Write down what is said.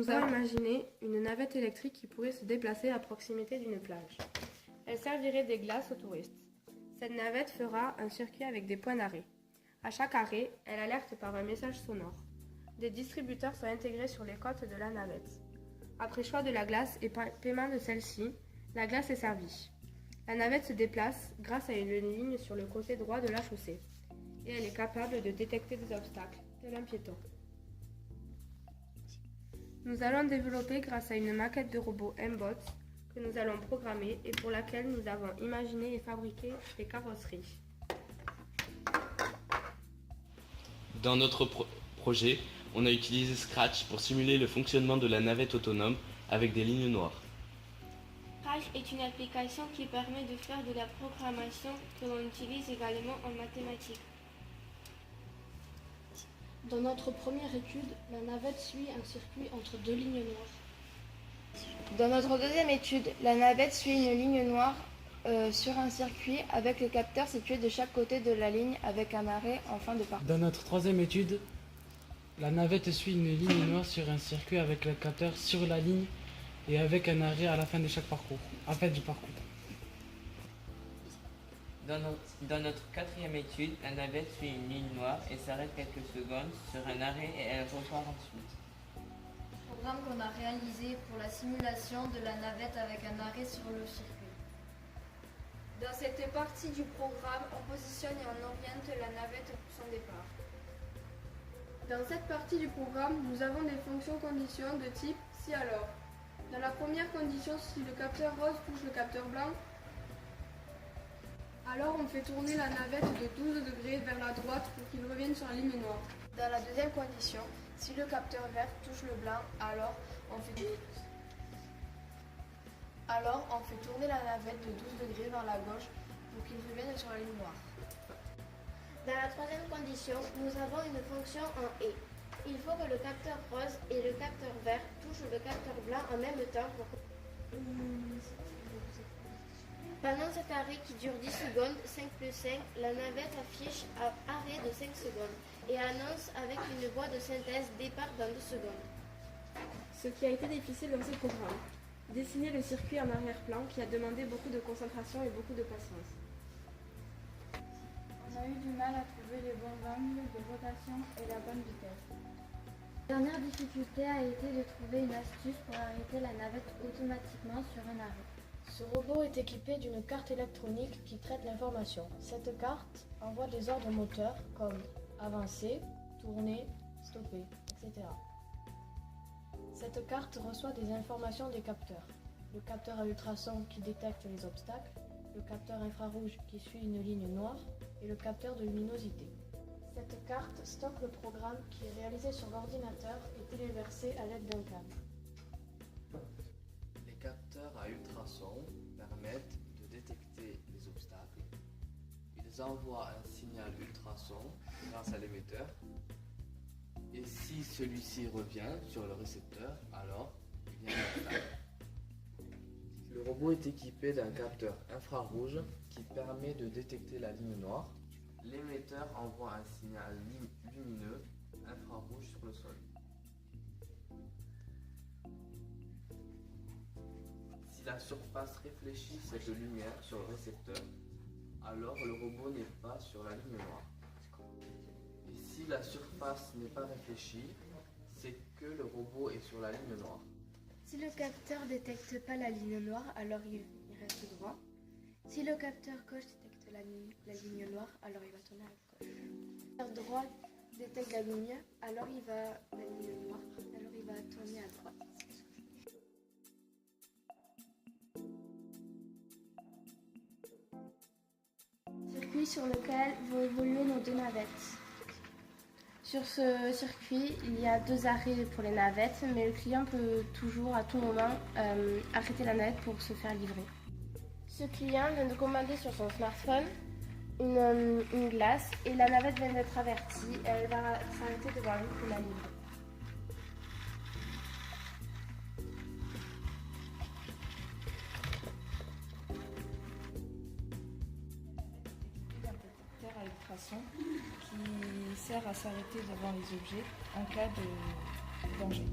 Nous avons imaginé une navette électrique qui pourrait se déplacer à proximité d'une plage. Elle servirait des glaces aux touristes. Cette navette fera un circuit avec des points d'arrêt. À chaque arrêt, elle alerte par un message sonore. Des distributeurs sont intégrés sur les côtes de la navette. Après choix de la glace et paiement de celle-ci, la glace est servie. La navette se déplace grâce à une ligne sur le côté droit de la chaussée et elle est capable de détecter des obstacles, tel un piéton. Nous allons développer grâce à une maquette de robot M-Bot que nous allons programmer et pour laquelle nous avons imaginé et fabriqué des carrosseries. Dans notre projet, on a utilisé Scratch pour simuler le fonctionnement de la navette autonome avec des lignes noires. Scratch est une application qui permet de faire de la programmation que l'on utilise également en mathématiques. Dans notre première étude, la navette suit un circuit entre deux lignes noires. Dans notre deuxième étude, la navette suit une ligne noire sur un circuit avec le capteur situé de chaque côté de la ligne avec un arrêt en fin de parcours. Dans notre troisième étude, la navette suit une ligne noire sur un circuit avec le capteur sur la ligne et avec un arrêt à la fin de chaque parcours. Dans notre quatrième étude, la navette suit une ligne noire et s'arrête quelques secondes sur un arrêt et elle repart ensuite. Programme qu'on a réalisé pour la simulation de la navette avec un arrêt sur le circuit. Dans cette partie du programme, on positionne et on oriente la navette pour son départ. Dans cette partie du programme, nous avons des fonctions conditions de type si alors. Dans la première condition, si le capteur rose touche le capteur blanc, alors on fait tourner la navette de 12 degrés vers la droite pour qu'il revienne sur la ligne noire. Dans la deuxième condition, si le capteur vert touche le blanc, alors on fait tourner la navette de 12 degrés vers la gauche pour qu'il revienne sur la ligne noire. Dans la troisième condition, nous avons une fonction en et. Il faut que le capteur rose et le capteur vert touchent le capteur blanc en même temps pour... Pendant cet arrêt qui dure 10 secondes, 5 plus 5, la navette affiche un arrêt de 5 secondes et annonce avec une voix de synthèse départ dans 2 secondes. Ce qui a été difficile dans ce programme, dessiner le circuit en arrière-plan qui a demandé beaucoup de concentration et beaucoup de patience. On a eu du mal à trouver les bons angles de rotation et la bonne vitesse. La dernière difficulté a été de trouver une astuce pour arrêter la navette automatiquement sur un arrêt. Ce robot est équipé d'une carte électronique qui traite l'information. Cette carte envoie des ordres moteurs comme avancer, tourner, stopper, etc. Cette carte reçoit des informations des capteurs. Le capteur à ultrasons qui détecte les obstacles, le capteur infrarouge qui suit une ligne noire et le capteur de luminosité. Cette carte stocke le programme qui est réalisé sur l'ordinateur et téléversé à l'aide d'un câble. Les capteurs à ultrasons permettent de détecter les obstacles. Ils envoient un signal ultrason grâce à l'émetteur. Et si celui-ci revient sur le récepteur, alors il y a un obstacle. Le robot est équipé d'un capteur infrarouge qui permet de détecter la ligne noire. L'émetteur envoie un signal lumineux infrarouge sur le sol. Si la surface réfléchit cette lumière sur le récepteur, alors le robot n'est pas sur la ligne noire. Et si la surface n'est pas réfléchie, c'est que le robot est sur la ligne noire. Si le capteur ne détecte pas la ligne noire, alors il reste droit. Si le capteur gauche détecte la ligne noire, alors il va tourner à gauche. Si le capteur droit détecte la ligne, alors il va tourner à droite. Circuit sur lequel vont évoluer nos deux navettes. Sur ce circuit, il y a 2 arrêts pour les navettes, mais le client peut toujours à tout moment arrêter la navette pour se faire livrer. Ce client vient de commander sur son smartphone une glace et la navette vient d'être avertie. Elle va s'arrêter devant lui pour la livrer. À ultrasons qui sert à s'arrêter devant les objets en cas de danger.